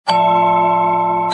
All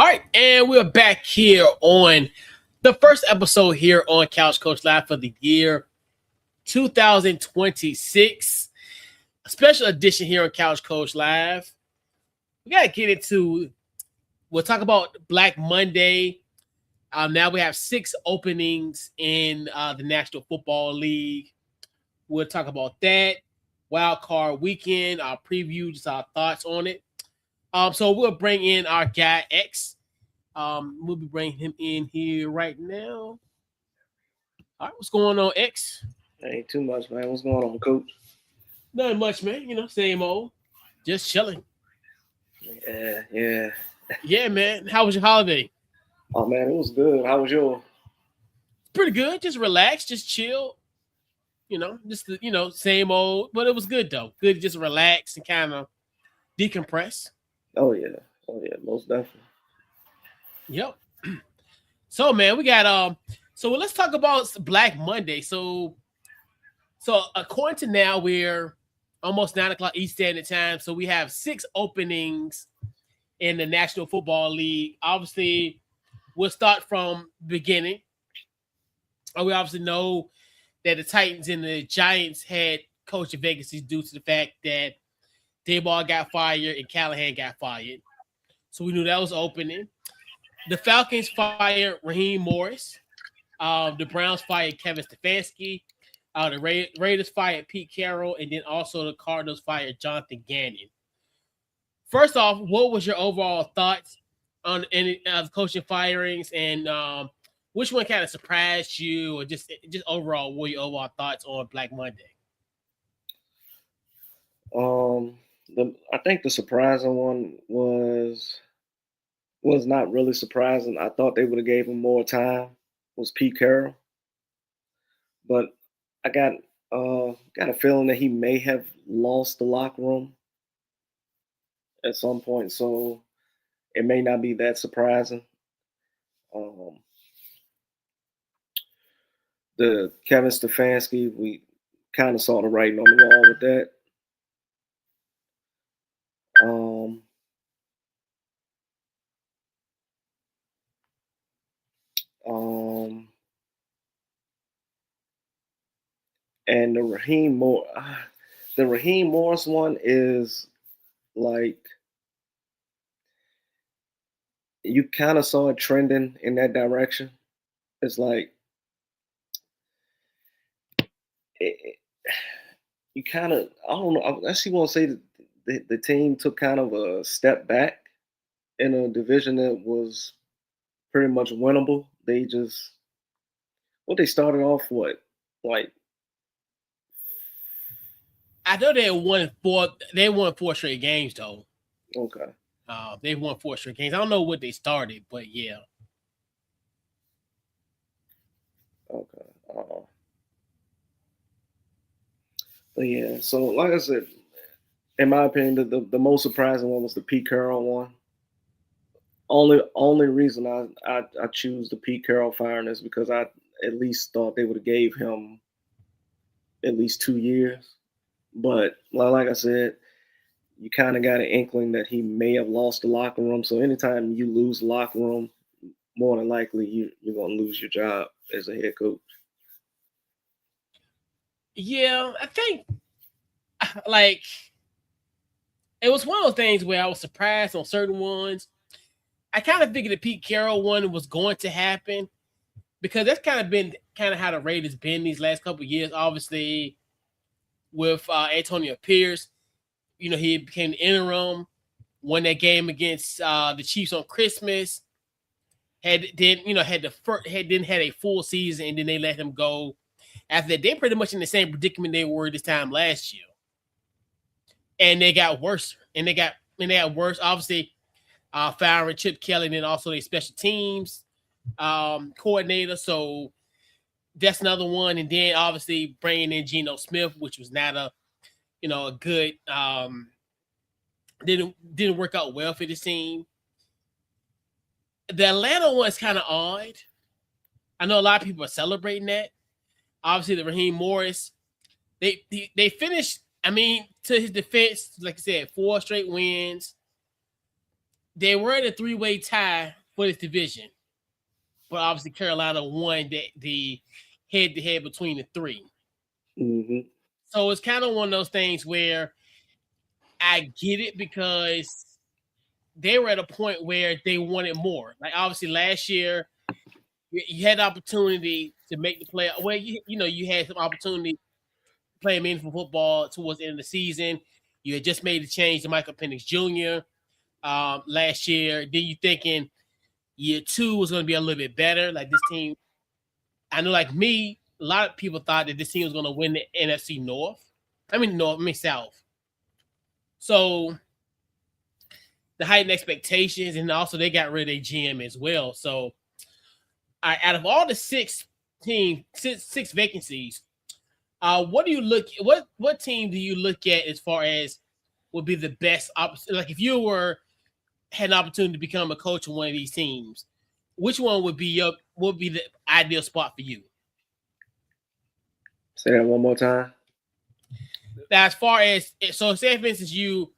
right, and we're back here on the first episode here on Couch Coach Live for the year 2026. A special edition here on Couch Coach Live. We got to get into, we'll talk about Black Monday. Now we have 6 openings in the National Football League. We'll talk about that. Wildcard weekend, our preview, just our thoughts on it. So we'll bring in our guy X. We'll be bringing him in here right now. All right, what's going on, X? Ain't too much, man. What's going on, Coach? Nothing much, man. You know, same old. Just chilling. Yeah. Yeah, man. How was your holiday? Oh, man, it was good. How was yours? Pretty good. Just relaxed, just chill. You know, just, same old. But it was good, though. Good to just relax and kind of decompress. Oh, yeah. Most definitely. Yep. So, man, we got so let's talk about Black Monday. So according to now, we're almost 9:00 East Standard Time. So we have 6 openings in the National Football League. Obviously, we'll start from the beginning. We obviously know that the Titans and the Giants had coaching vacancies due to the fact that Dayball got fired and Callahan got fired. So we knew that was opening. The Falcons fired Raheem Morris. The Browns fired Kevin Stefanski. The Raiders fired Pete Carroll. And then also the Cardinals fired Jonathan Gannon. First off, what was your overall thoughts on any coaching firings? And which one kind of surprised you? Or just overall, what were your overall thoughts on Black Monday? I think the surprising one was not really surprising. I thought they would have gave him more time. Was Pete Carroll, but I got a feeling that he may have lost the locker room at some point, so it may not be that surprising. The Kevin Stefanski, we kind of saw the writing on the wall with that. And the Raheem Morris one is like, you kind of saw it trending in that direction. It's like you kind of, I don't know. I actually want to say that the team took kind of a step back in a division that was pretty much winnable. They started off like. I know they won 4 straight games though. Okay. They won 4 straight games. I don't know what they started, but yeah. Okay. But yeah, so like I said, in my opinion, the most surprising one was the Pete Carroll one. Only reason I choose the Pete Carroll firing is because I at least thought they would have gave him at least 2 years. But like I said, you kind of got an inkling that he may have lost the locker room. So anytime you lose the locker room, more than likely you're going to lose your job as a head coach. Yeah, I think it was one of those things where I was surprised on certain ones. I kind of figured the Pete Carroll one was going to happen because that's kind of been how the Raiders been these last couple of years. Obviously, with Antonio Pierce. He became the interim, won that game against the Chiefs on Christmas. Didn't had a full season, and then they let him go. After that, they're pretty much in the same predicament they were this time last year, and they got worse. And they got worse. Obviously, firing Chip Kelly, and then also their special teams coordinator. So that's another one. And then obviously bringing in Geno Smith, which was not a good didn't work out well for this team. The Atlanta one is kind of odd. I know a lot of people are celebrating that. Obviously, the Raheem Morris, they finished. I mean, to his defense, like I said, 4 straight wins. They were in a 3-way tie for this division, but obviously Carolina won the head-to-head between the 3. Mm-hmm. So it's kind of one of those things where I get it because they were at a point where they wanted more. Like obviously last year, you had the opportunity to make the play. Well, you had some opportunity to play meaningful football towards the end of the season. You had just made the change to Michael Penix Jr. Last year. Then you thinking year 2 was going to be a little bit better. Like this team, I know, like me, a lot of people thought that this team was going to win the NFC North. South. So the heightened expectations, and also they got rid of their GM as well. So out of all the 6 vacancies, what do you what team do you look at as far as would be the best option? Like if you had an opportunity to become a coach of one of these teams, which one would be the ideal spot for you? Say that one more time. Now, as far as say for instance you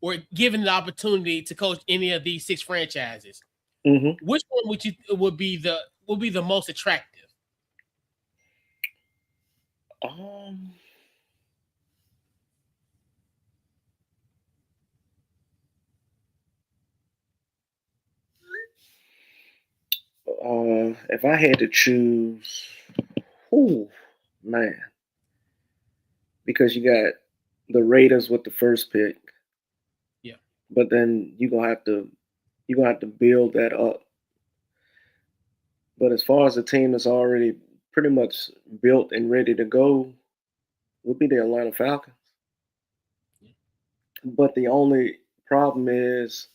were given the opportunity to coach any of these 6 franchises, mm-hmm. which one would be the most attractive? If I had to choose, man, because you got the Raiders with the first pick, yeah, but then you're gonna have to build that up. But as far as the team that's already pretty much built and ready to go, would be the Atlanta Falcons. But the only problem is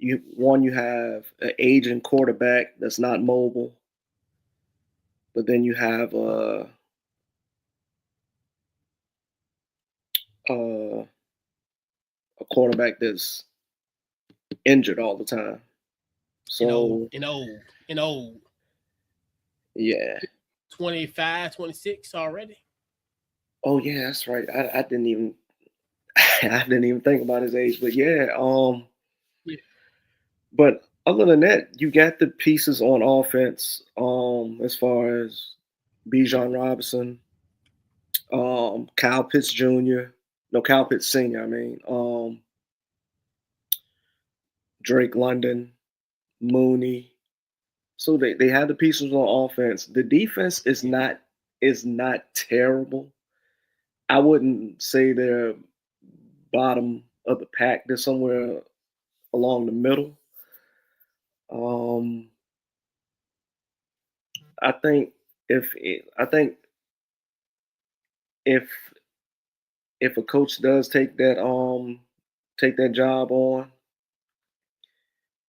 you have an aging quarterback that's not mobile, but then you have a quarterback that's injured all the time. So and old. yeah. 25, 26 already. Oh yeah, that's right. I didn't even I didn't even think about his age, but yeah. Yeah. But other than that, you got the pieces on offense. As far as Bijan Robinson, Kyle Pitts Jr. No, Kyle Pitts Sr. I mean, Drake London, Mooney. So they have the pieces on offense. The defense is not terrible. I wouldn't say they're bottom of the pack. They're somewhere along the middle. I think if I think if if a coach does take that job on,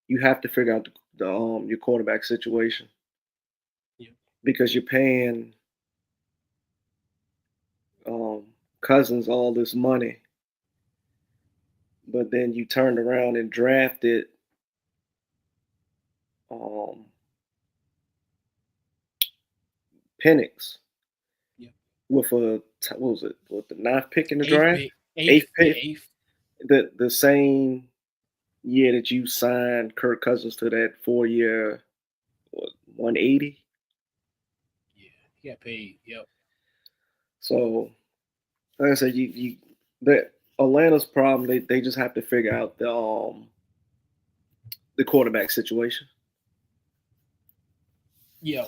you have to figure out the your quarterback situation. Yeah. Because you're paying Cousins all this money, but then you turned around and drafted Penix Yeah. with what was it? With the 9th pick in the Eighth draft, pick. eighth pick, Eighth. the same year that you signed Kirk Cousins to that 4-year, 180. Yeah, he got paid. Yep. So, like I said, the Atlanta's problem. They just have to figure out the quarterback situation. Yeah.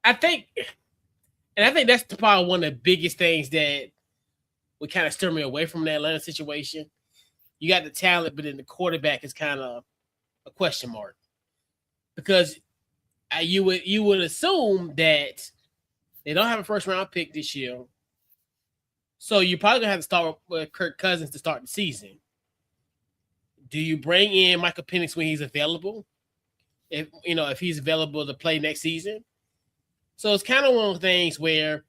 I think And I think that's probably one of the biggest things that would kind of steer me away from the Atlanta situation. You got the talent, but then the quarterback is kind of a question mark. Because you would assume that they don't have a first round pick this year. So you're probably gonna have to start with Kirk Cousins to start the season. Do you bring in Michael Penix when he's available? If he's available to play next season. So it's kind of one of those things where,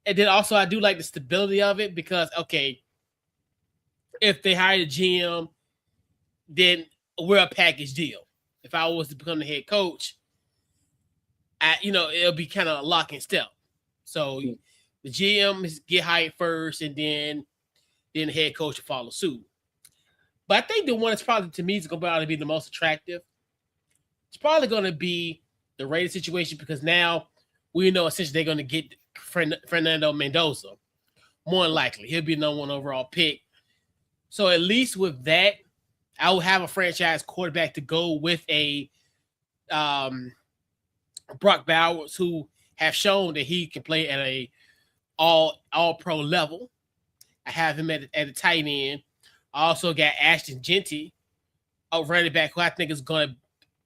and then also I do like the stability of it because if they hire the GM, then we're a package deal. If I was to become the head coach, it'll be kind of a lock and step. So the GM get hired first, and then the head coach will follow suit. But I think the one that's probably to me is going to be the most attractive. It's probably going to be the Raiders situation because now we know essentially they're going to get Fernando Mendoza. More than likely, he'll be the number 1 overall pick. So at least with that, I will have a franchise quarterback to go with a Brock Bowers who have shown that he can play at a all pro level. I have him at the tight end. I also got Ashton Genty, a running back who I think is going to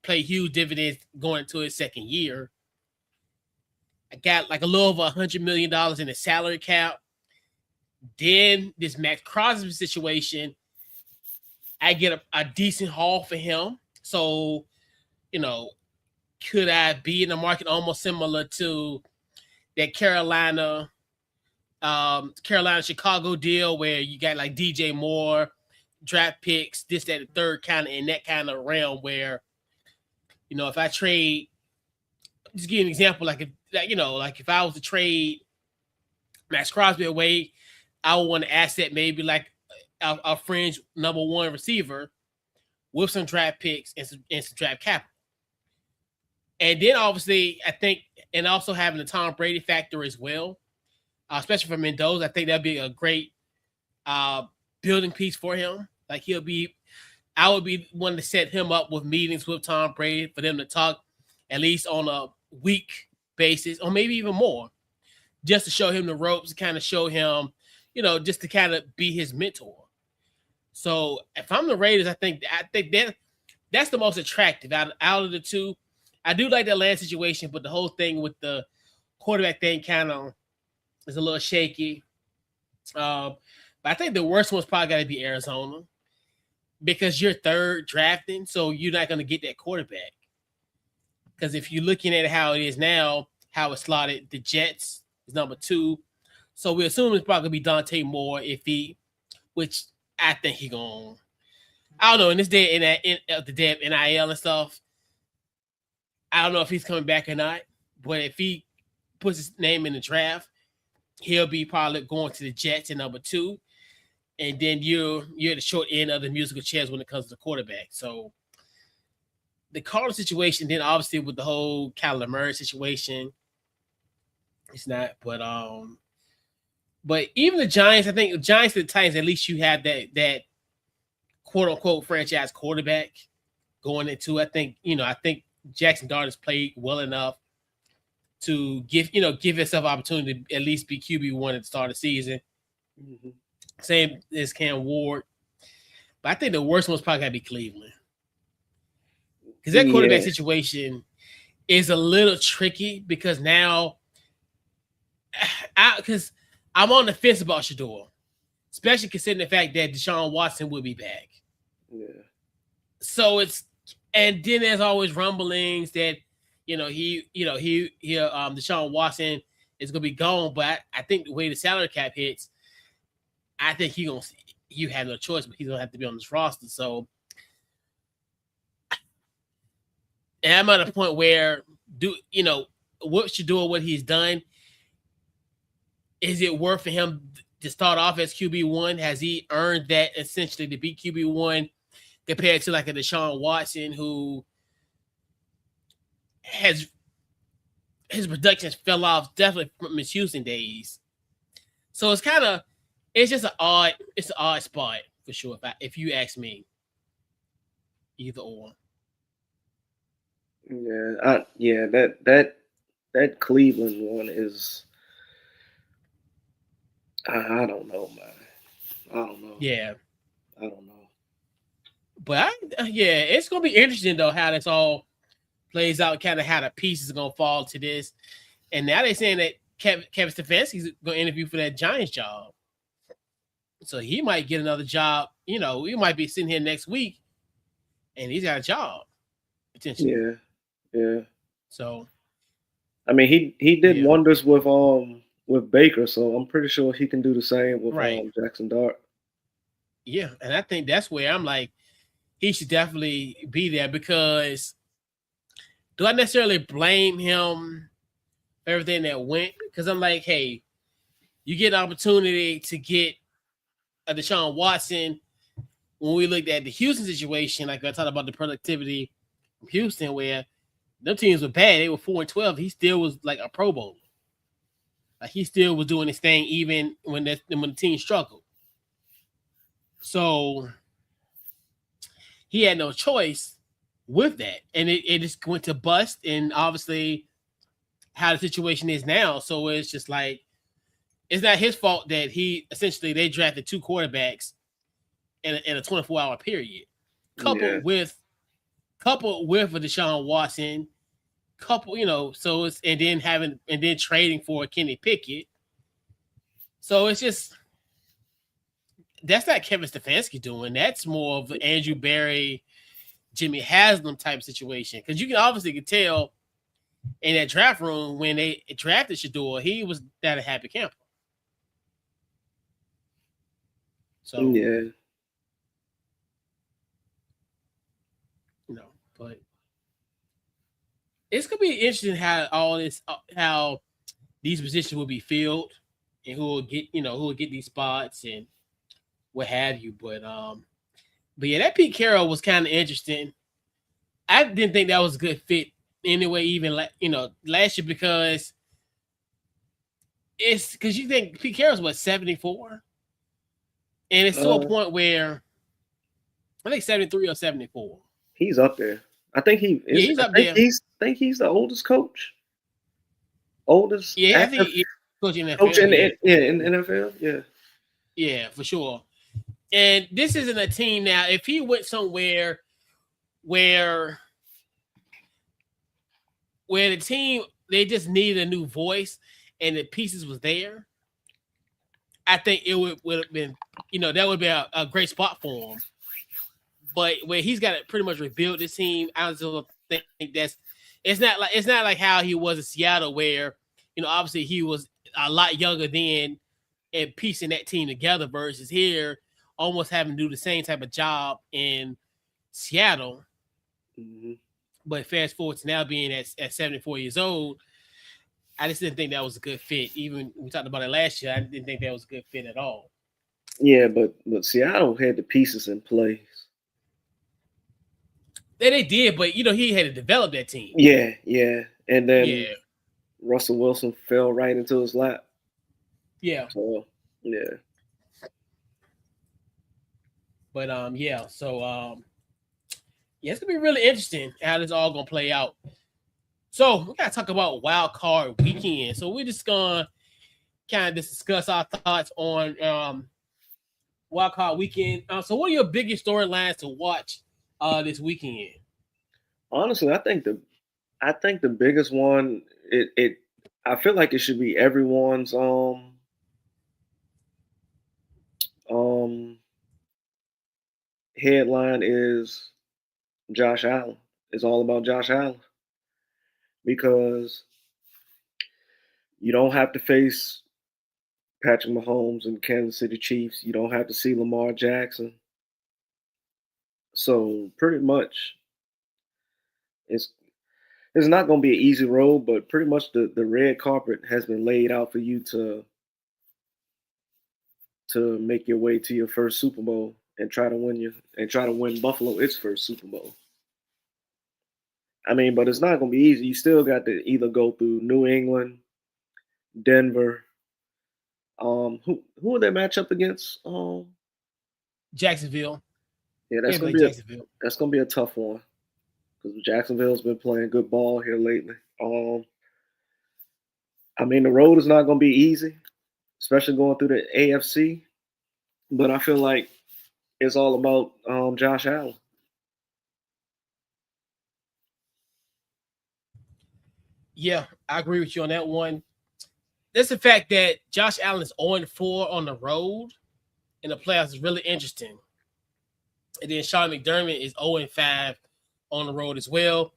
play huge dividends going into his second year. I got like a little over $100 million in the salary cap. Then this Max Crosby situation, I get a decent haul for him. So, could I be in the market almost similar to that Carolina Chicago deal where you got like DJ Moore, draft picks, this, that, and the third kind of in that kind of realm where, if I trade, just give you an example, like if I was to trade Max Crosby away, I would want an asset maybe like a fringe number 1 receiver with some draft picks and some draft capital. And then obviously I think, and also having the Tom Brady factor as well, especially for Mendoza, I think that'd be a great building piece for him. Like I would be one to set him up with meetings with Tom Brady for them to talk at least on a week basis or maybe even more, just to show him the ropes, kind of show him, just to kind of be his mentor. So if I'm the Raiders, I think that's the most attractive out of the two. I do like the Atlanta situation, but the whole thing with the quarterback thing kind of is a little shaky. But I think the worst one's probably got to be Arizona because you're third drafting, so you're not going to get that quarterback. Because if you're looking at how it is now, how it's slotted, the Jets is number 2. So we assume it's probably going to be Dante Moore which I think he's going to. I don't know, in this day in the day of NIL and stuff, I don't know if he's coming back or not. But if he puts his name in the draft, he'll be probably going to the Jets in number 2. And then you're at the short end of the musical chairs when it comes to the quarterback. So the Cardinals situation, then obviously with the whole Kyler Murray situation, it's not. But even the Giants, I think the Giants and the Titans, at least you have that quote unquote franchise quarterback going into. I think Jackson Dart has played well enough to give himself opportunity to at least be QB1 at the start of the season. Mm-hmm. Same as Cam Ward. But I think the worst one's probably got to be Cleveland. Because that quarterback situation is a little tricky because now because I'm on the fence about Shador, especially considering the fact that Deshaun Watson will be back. Yeah. So and then there's always rumblings that Deshaun Watson is gonna be gone, but I think the way the salary cap hits, I think you have no choice, but he's gonna have to be on this roster. So, and I'm at a point where what Shador, what he's done, is it worth for him to start off as QB1? Has he earned that essentially to be QB1 compared to like a Deshaun Watson who his production fell off definitely from his Houston days? So it's just an odd spot for sure. If you ask me, either or. Yeah, that that Cleveland one is I don't know, man. I don't know. Yeah. I don't know. But yeah, it's gonna be interesting though how this all plays out, kind of how the pieces are gonna fall to this. And now they're saying that Kevin Stefanski's gonna interview for that Giants job, so he might get another job. You know, we might be sitting here next week, and he's got a job potentially. Yeah, yeah. So I mean, he did yeah, wonders with Baker, so I'm pretty sure he can do the same with right. Jackson Dart. Yeah, and I think that's where I'm like, he should definitely be there because do I necessarily blame him for everything that went? Because I'm like, hey, you get an opportunity to get a Deshaun Watson. When we looked at the Houston situation, like I talked about the productivity from Houston, where them teams were bad, they were 4-12. He still was like a Pro Bowler. Like he still was doing his thing even when the team struggled. So he had no choice with that, and it just went to bust. And obviously, how the situation is now, so it's just like it's not his fault that they drafted two quarterbacks in a 24-hour period, Yeah, coupled with a Deshaun Watson, so it's and then trading for Kenny Pickett. So it's just that's not Kevin Stefanski doing. That's more of Andrew Berry, Jimmy Haslam type situation. Because you can obviously tell in that draft room when they drafted Shador, he was not a happy camper. So yeah. but it's gonna be interesting how these positions will be filled and who will get these spots and what have you. But yeah, that Pete Carroll was kind of interesting. I didn't think that was a good fit anyway, even last year because you think Pete Carroll's 74, and it's to a point where I think 73 or 74. He's up there. I think he is. Yeah, he's up there. Think he's the oldest coach. Oldest Yeah, I active think he's coaching NFL. coach in the NFL. Yeah. Yeah, for sure. And this isn't a team now. If he went somewhere where the team they just needed a new voice and the pieces was there, I think it would have been, that would be a great spot for him. But where he's got to pretty much rebuild this team, I don't think it's not like how he was in Seattle, where obviously he was a lot younger then and piecing that team together versus here almost having to do the same type of job in Seattle. Mm-hmm. But fast forward to now being at 74 years old, I just didn't think that was a good fit. Even we talked about it last year, I didn't think that was a good fit at all. Yeah, but Seattle had the pieces in place. Yeah, they did, but he had to develop that team. Yeah, and then Russell Wilson fell right into his lap. Yeah. So yeah. But it's gonna be really interesting how this all gonna play out. So we gotta talk about Wild Card weekend. So we're just gonna kind of discuss our thoughts on Wild Card weekend. So what are your biggest storylines to watch this weekend? Honestly, I think the biggest one I feel like it should be everyone's headline is Josh Allen. It's all about Josh Allen because you don't have to face Patrick Mahomes and Kansas City Chiefs. You don't have to see Lamar Jackson. So pretty much it's not going to be an easy road, but pretty much the red carpet has been laid out for you to make your way to your first Super Bowl and try to win Buffalo its first Super Bowl. I mean, but it's not going to be easy. You still got to either go through New England, Denver. Who would they match up against? Jacksonville. Yeah, that's gonna be a tough one because Jacksonville's been playing good ball here lately. I mean, the road is not going to be easy, especially going through the AFC. But I feel like it's all about Josh Allen. Yeah, I agree with you on that one. That's the fact that Josh Allen is 0-4 on the road in the playoffs is really interesting. And then Sean McDermott is 0-5 on the road as well.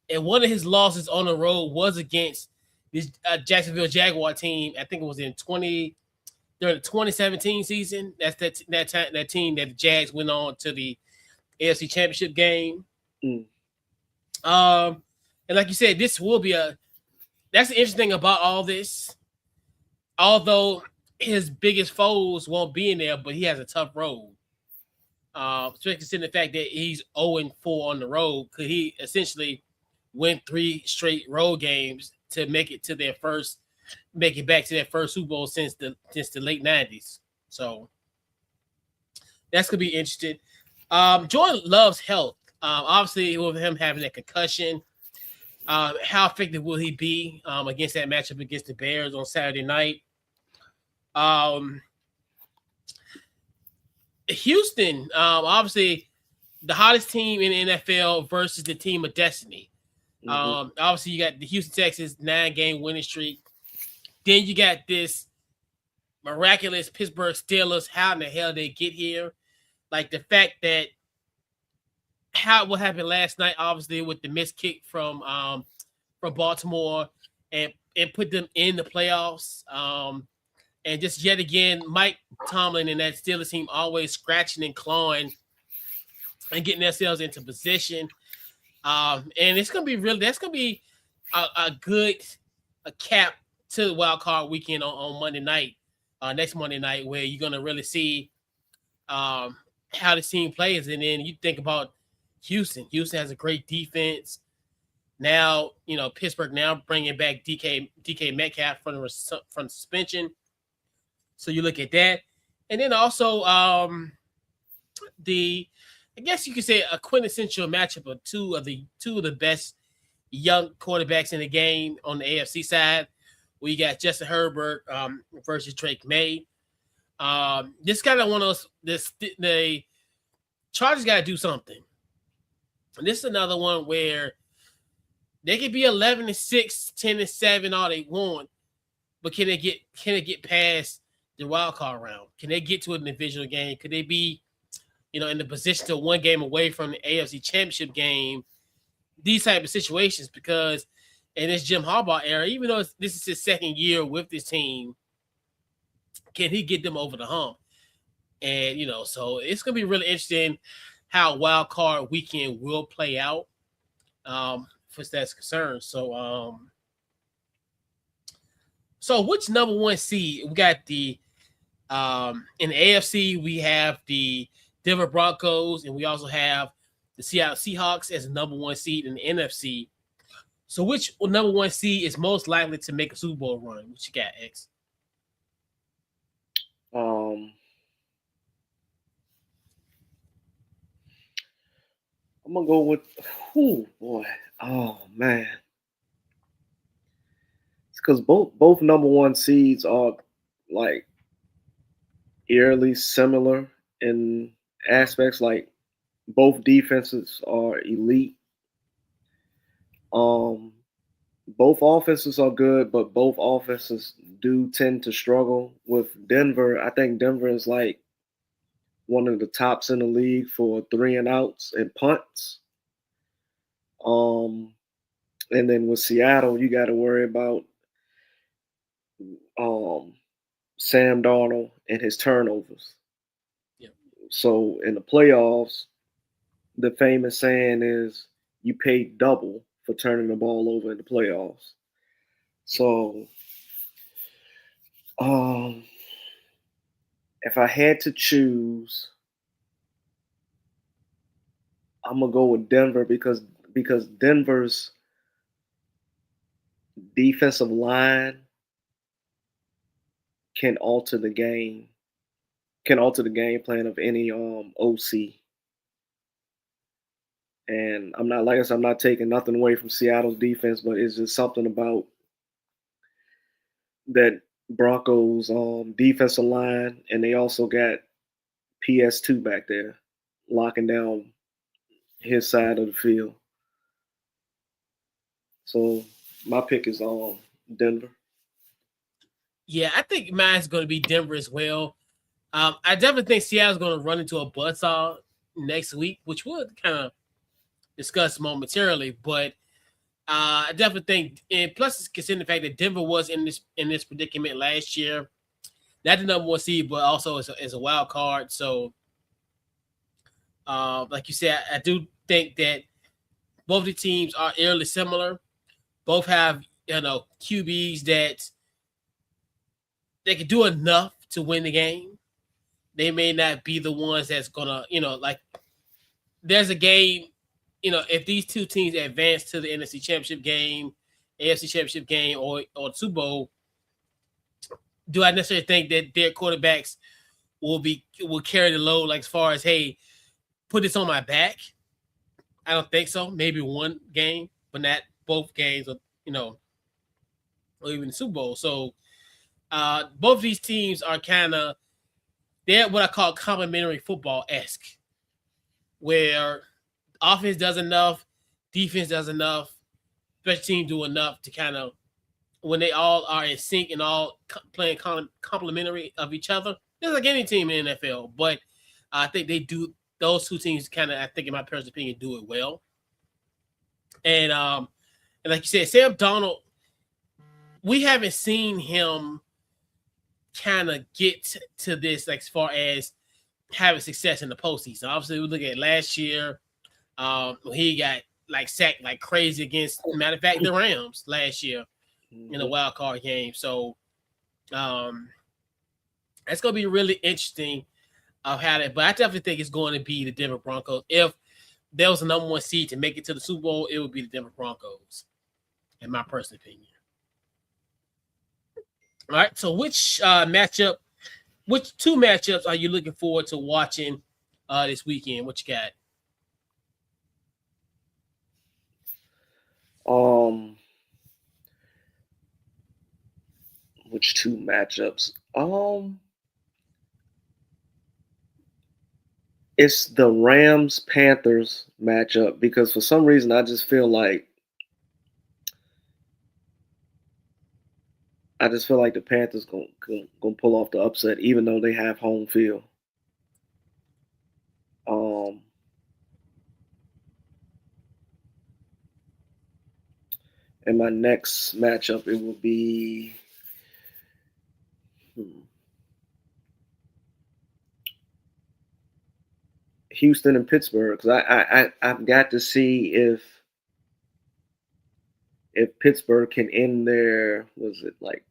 And one of his losses on the road was against this Jacksonville Jaguar team. I think it was during the 2017 season. That's that team that the Jags went on to the AFC Championship game. Mm. And like you said, this will be that's the interesting thing about all this. Although his biggest foes won't be in there, but he has a tough road. Especially considering the fact that he's 0-4 on the road, could he essentially win 3 straight road games to make it back to their first Super Bowl since the late 90s. So that's gonna be interesting. Jordan Love's health. Obviously, with him having a concussion, how effective will he be against that matchup against the Bears on Saturday night? Houston, obviously, the hottest team in the NFL versus the team of destiny. Mm-hmm. Obviously, you got the Houston Texans 9-game winning streak. Then you got this miraculous Pittsburgh Steelers. How in the hell they get here? Like the fact that what happened last night, obviously with the missed kick from Baltimore and put them in the playoffs. And just yet again, Mike Tomlin and that Steelers team always scratching and clawing and getting themselves into position. And it's gonna be that's gonna be a good cap to the wild card weekend on Monday night, next Monday night, where you're gonna really see how the team plays. And then you think about Houston. Houston has a great defense. Now, Pittsburgh now bringing back DK Metcalf from suspension. So you look at that. And then also I guess you could say a quintessential matchup of two of the best young quarterbacks in the game on the AFC side. We got Justin Herbert versus Drake May. This kind of one of those. The Chargers got to do something. And this is another one where they could be 11-6, 10-7, all they want, but can they get past the wild card round? Can they get to a divisional game? Could they be, in the position to one game away from the AFC Championship game? These type of situations, because in this Jim Harbaugh era, even though this is his second year with this team, can he get them over the hump? And so it's gonna be really interesting how wild card weekend will play out, for that's concerned. So, so which number one seed? We got the in the AFC, we have the Denver Broncos, and we also have the Seattle Seahawks as a number one seed in the NFC. So which number one seed is most likely to make a Super Bowl run? What you got, X? I'm gonna go with boy. Oh man. It's because both number one seeds are like eerily similar in aspects. Like both defenses are elite. Both offenses are good, but both offenses do tend to struggle. With Denver, I think Denver is like one of the tops in the league for 3 and outs and punts. And then with Seattle, you got to worry about Sam Darnold and his turnovers. Yeah. So in the playoffs, the famous saying is you pay double for turning the ball over in the playoffs. So if I had to choose, I'm gonna go with Denver because Denver's defensive line can alter the game plan of any OC. And I'm not taking nothing away from Seattle's defense, but it's just something about that Broncos defensive line, and they also got PS2 back there locking down his side of the field. So my pick is on Denver. Yeah, I think mine's going to be Denver as well. I definitely think Seattle's going to run into a buzzsaw next week, which we'll kind of discuss momentarily. But I definitely think, and plus considering the fact that Denver was in this predicament last year, not the number one seed, but also as a wild card. So, like you said, I do think that both the teams are eerily similar. Both have QBs that they can do enough to win the game. They may not be the ones that's gonna, like there's a game, if these two teams advance to the NFC Championship game, AFC Championship game, or the Super Bowl, do I necessarily think that their quarterbacks will carry the load, like as far as, hey, put this on my back? I don't think so. Maybe one game, but not both games, or even the Super Bowl. So both of these teams are they're what I call complementary football-esque, where offense does enough, defense does enough, special teams do enough to when they all are in sync and all playing complementary of each other. Just like any team in the NFL, but I think they do. Those two teams I think in my personal opinion, do it well. And like you said, Sam Darnold, we haven't seen him kind of get to this, like as far as having success in the postseason. Obviously, we look at last year, he got sacked like crazy against, matter of fact, the Rams last year in the wild card game. So that's gonna be really interesting of how that. But I definitely think it's going to be the Denver Broncos. If there was a number one seed to make it to the Super Bowl, it would be the Denver Broncos, in my personal opinion. All right. So which two matchups are you looking forward to watching this weekend? What you got? Which two matchups? It's the Rams Panthers matchup, because for some reason I just feel like the Panthers gonna pull off the upset, even though they have home field. And my next matchup, it will be Houston and Pittsburgh, because I've got to see if Pittsburgh can end their, was it like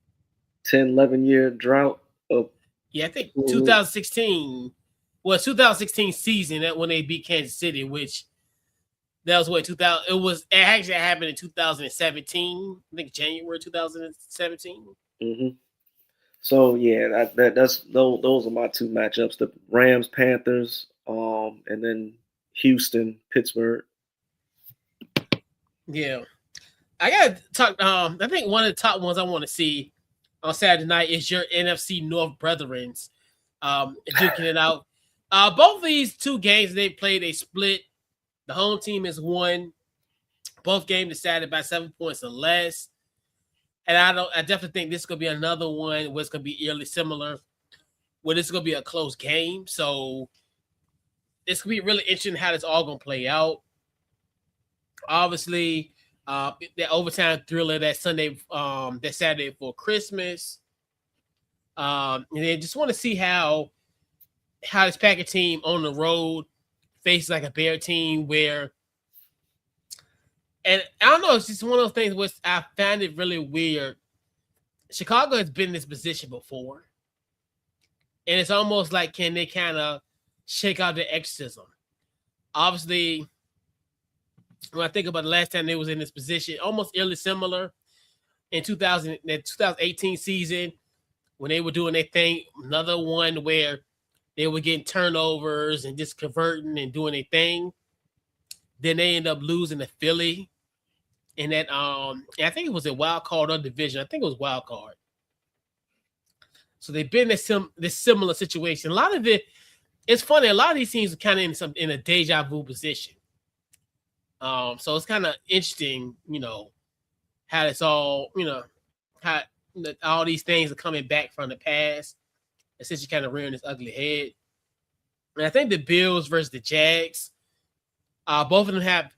10, 11-year drought of. Yeah, I think 2016 was 2016 season that when they beat Kansas City, which that was what 2000. It actually happened in 2017. I think January 2017. Mm-hmm. So yeah, that's those are my two matchups: the Rams Panthers, and then Houston Pittsburgh. Yeah, I gotta talk. I think one of the top ones I want to see on Saturday night is your NFC North Brethrens duking it out. Both of these two games they played, they split. The home team has won. Both games decided by 7 points or less. And I definitely think this is gonna be another one where it's gonna be eerily similar, where this is gonna be a close game. So it's gonna be really interesting how this all gonna play out. Obviously, that overtime thriller that Saturday for Christmas. And then just want to see how this Packer team on the road faces like a Bear team where, and I don't know, it's just one of those things where I find it really weird. Chicago has been in this position before, and it's almost like, can they kind of shake out the exorcism? Obviously, when I think about the last time they was in this position, almost eerily similar in 2018 season when they were doing their thing. Another one where they were getting turnovers and just converting and doing their thing. Then they end up losing to Philly in that. I think it was a wild card or division. I think it was wild card. So they've been in this similar situation. A lot of it's funny. A lot of these teams are kind of in a deja vu position. So it's kind of interesting, how it's all, how all these things are coming back from the past, essentially kind of rearing its ugly head. And I think the Bills versus the Jags, both of them have,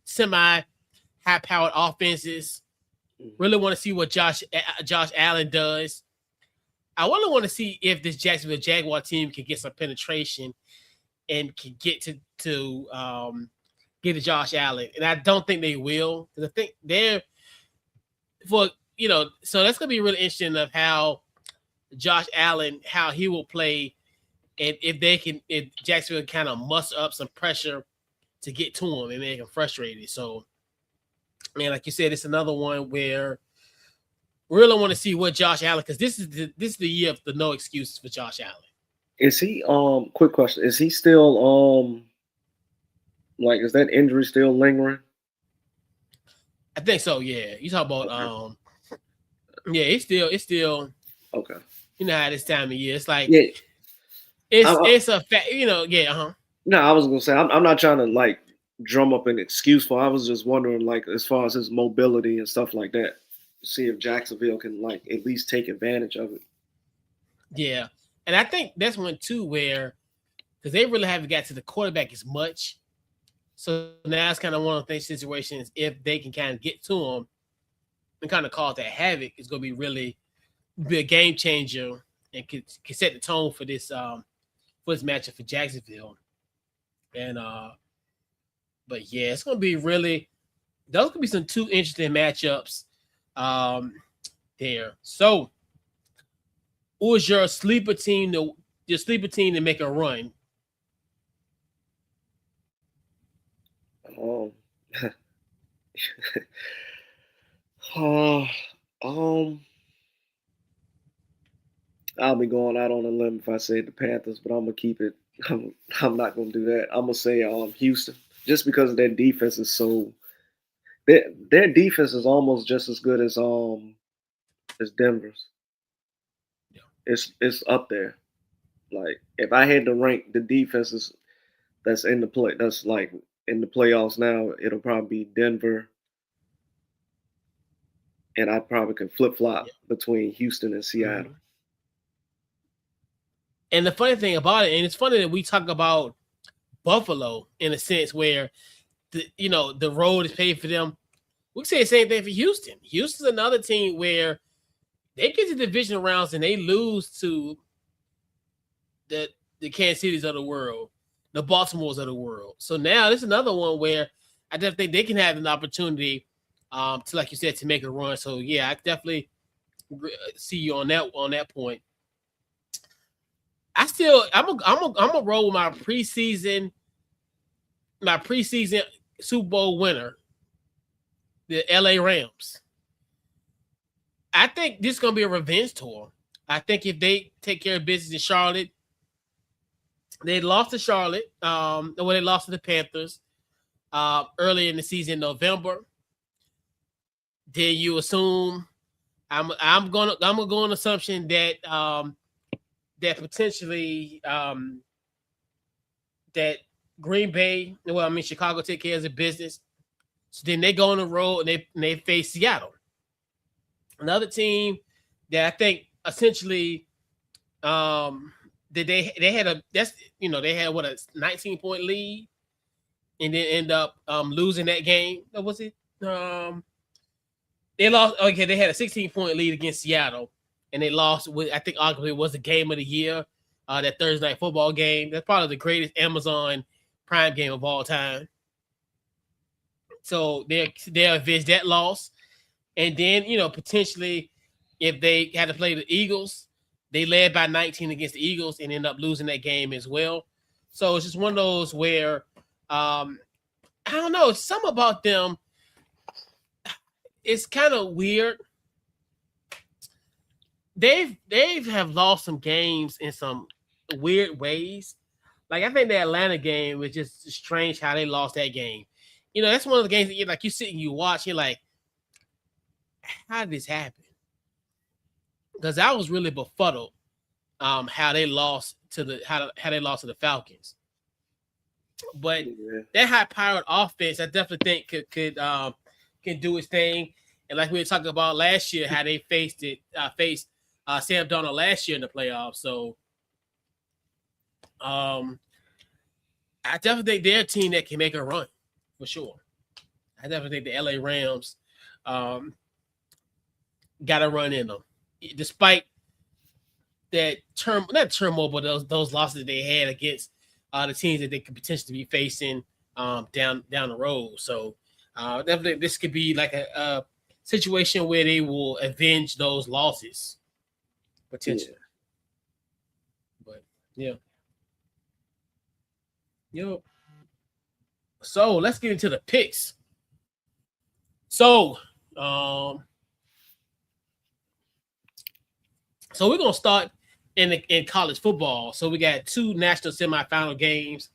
semi high powered offenses. Really want to see what Josh Allen does. I really want to see if this Jacksonville Jaguar team can get some penetration and can get to get to Josh Allen. And I don't think they will, because I think they're so that's gonna be really interesting of how Josh Allen, how he will play, and if Jacksonville kind of muster up some pressure to get to him and make him frustrated. So, man, like you said, it's another one where we really want to see what Josh Allen, because this is the year of the no excuses for Josh Allen. Is he quick question, is he still is that injury still lingering? I think so, yeah. You talk about yeah, it's still okay. You know how this time of year, it's like yeah. it's a fact, yeah, No, I was gonna say I'm not trying to drum up an excuse for. I was just wondering as far as his mobility and stuff like that, see if Jacksonville can at least take advantage of it. Yeah, and I think that's one too where because they really haven't got to the quarterback as much, so now it's kind of one of those situations. If they can kind of get to him and kind of cause that havoc, it's going to be a game changer and can set the tone for this matchup for Jacksonville. And but yeah, it's going to be those could be some two interesting matchups there. So, who's your sleeper team to make a run? I'll be going out on a limb if I say the Panthers, but I'm gonna keep it. I'm not gonna do that. I'm gonna say Houston, just because their defense is so. Their defense is almost just as good as Denver's. Yeah. It's up there. If I had to rank the defenses that's in the in the playoffs now, it'll probably be Denver. And I probably can flip-flop between Houston and Seattle. Mm-hmm. And the funny thing about it, and it's funny that we talk about Buffalo in a sense where the road is paid for them. We can say the same thing for Houston. Houston's another team where they get to the division rounds and they lose to the Kansas Cities of the world, the Baltimores of the world. So now this is another one where I definitely think they can have an opportunity to, like you said, to make a run. So yeah, I definitely see you on that point. I'm gonna roll with my preseason Super Bowl winner, the LA Rams. I think this is gonna be a revenge tour. I think if they take care of business in Charlotte, they lost to Charlotte, they lost to the Panthers early in the season in November. Then you assume I'm gonna go on assumption that that potentially that Green Bay, Chicago take care of the business. So then they go on the road and they face Seattle, another team that I think essentially that they had a 19-point lead and then end up losing that game. What was it? They lost. Okay, they had a 16-point lead against Seattle. And they lost with, I think, arguably was the game of the year, that Thursday night football game. That's probably the greatest Amazon Prime game of all time. So they'll avenge that loss. And then, potentially, if they had to play the Eagles, they led by 19 against the Eagles and end up losing that game as well. So it's just one of those where, I don't know, something about them, it's kind of weird. They have lost some games in some weird ways. I think the Atlanta game was just strange how they lost that game. That's one of the games that you sit and you watch. You're like, how did this happen? Because I was really befuddled how they lost to the Falcons. But Yeah. that high-powered offense, I definitely think can do its thing. And like we were talking about last year, how they faced Sam Darnold last year in the playoffs. So, I definitely think they're a team that can make a run for sure. I definitely think the LA Rams got a run in them, despite that not turmoil, but those losses they had against the teams that they could potentially be facing down the road. So definitely this could be like a situation where they will avenge those losses potentially. Yeah. But yeah. Yep. So let's get into the picks. So so we're gonna start in college football. So we got two national semifinal games.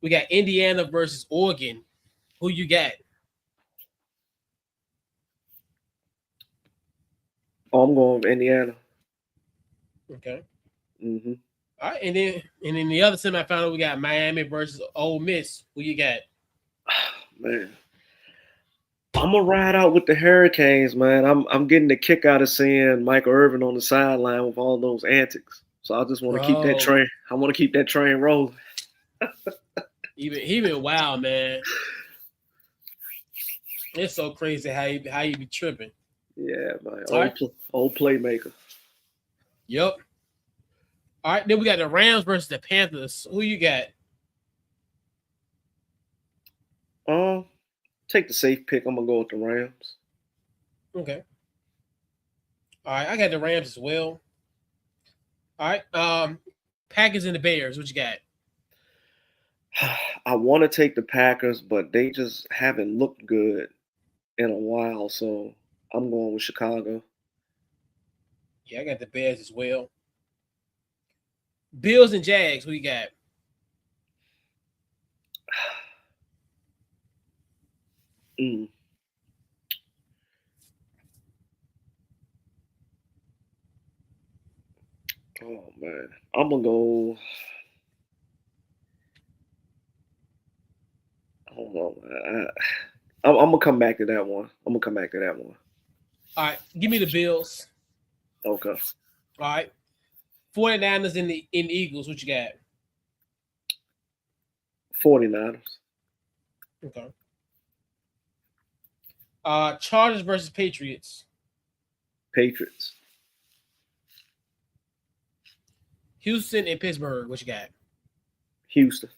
We got Indiana versus Oregon. Who you got? Oh, I'm going with Indiana. Okay. Mm-hmm. All right, and then the other semifinal we got Miami versus Ole Miss. Who you got? Man, I'm gonna ride out with the Hurricanes, man. I'm getting the kick out of seeing Michael Irvin on the sideline with all those antics. So I just want to keep that train. I want to keep that train rolling. He been wild, man. It's so crazy how you be tripping. Yeah, man. Old playmaker. Yep. All right, then we got the Rams versus the Panthers. Who you got? Take the safe pick. I'm gonna go with the Rams. Okay. All right, I got the Rams as well. All right, Packers and the Bears. What you got? I want to take the Packers, but they just haven't looked good in a while, so I'm going with Chicago. Yeah, I got the Bears as well. Bills and Jags. Who you got? Mm. Oh man, I'm gonna go. I don't know, man. I'm gonna come back to that one. All right, give me the Bills. Okay. All right, 49ers and the Eagles. What you got? 49ers. Okay. Chargers versus Patriots. Patriots. Houston and Pittsburgh. What you got? Houston.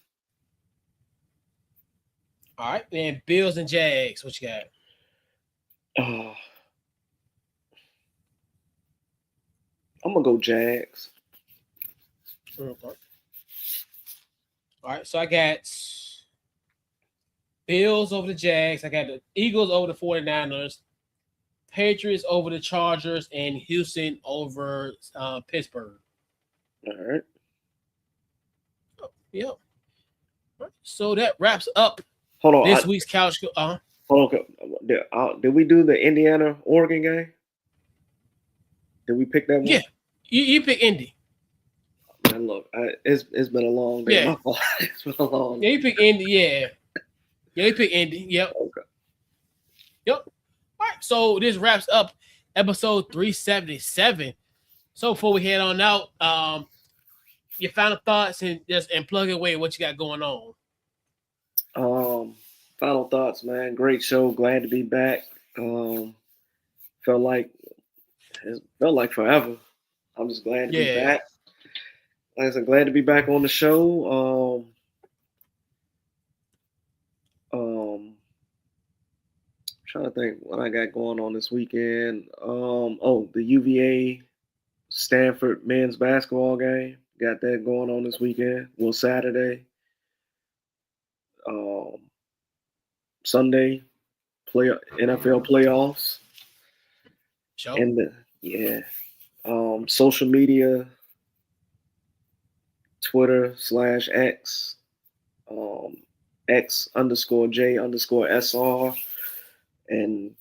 All right, then Bills and Jags. What you got? I'm gonna go Jags. Okay. All right, so I got Bills over the Jags. I got the Eagles over the 49ers. Patriots over the Chargers, and Houston over Pittsburgh. All right. Yep. So that wraps up Hold on. this week's couch. Hold on. Did we do the Indiana Oregon game? Did we pick that one? Yeah, you pick Indy. Man, look, it's been a long day. Yeah. It's been a long. Yeah, you pick Indy. Yeah, you pick Indy. Yep. Okay. Yep. All right. So this wraps up episode 377. So before we head on out, your final thoughts and plug away what you got going on. Final thoughts, man. Great show. Glad to be back. Felt like forever. I'm just glad to be back. Like I said, glad to be back on the show. Trying to think what I got going on this weekend. The UVA Stanford men's basketball game. Got that going on this weekend. Well, Saturday. Sunday, NFL playoffs. Sure. And social media, Twitter /X, X_J_SR, and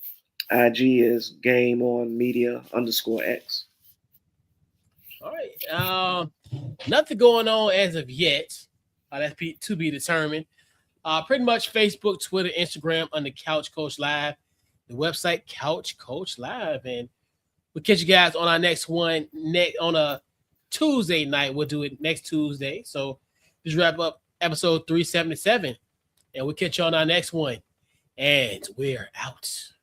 IG is Game On Media _X. All right. Nothing going on as of yet. That's to be determined. Pretty much Facebook, Twitter, Instagram under Couch Coach Live. The website Couch Coach Live, and we'll catch you guys on our next one on a Tuesday night. We'll do it next Tuesday. So just wrap up episode 377, and we'll catch you on our next one. And we're out.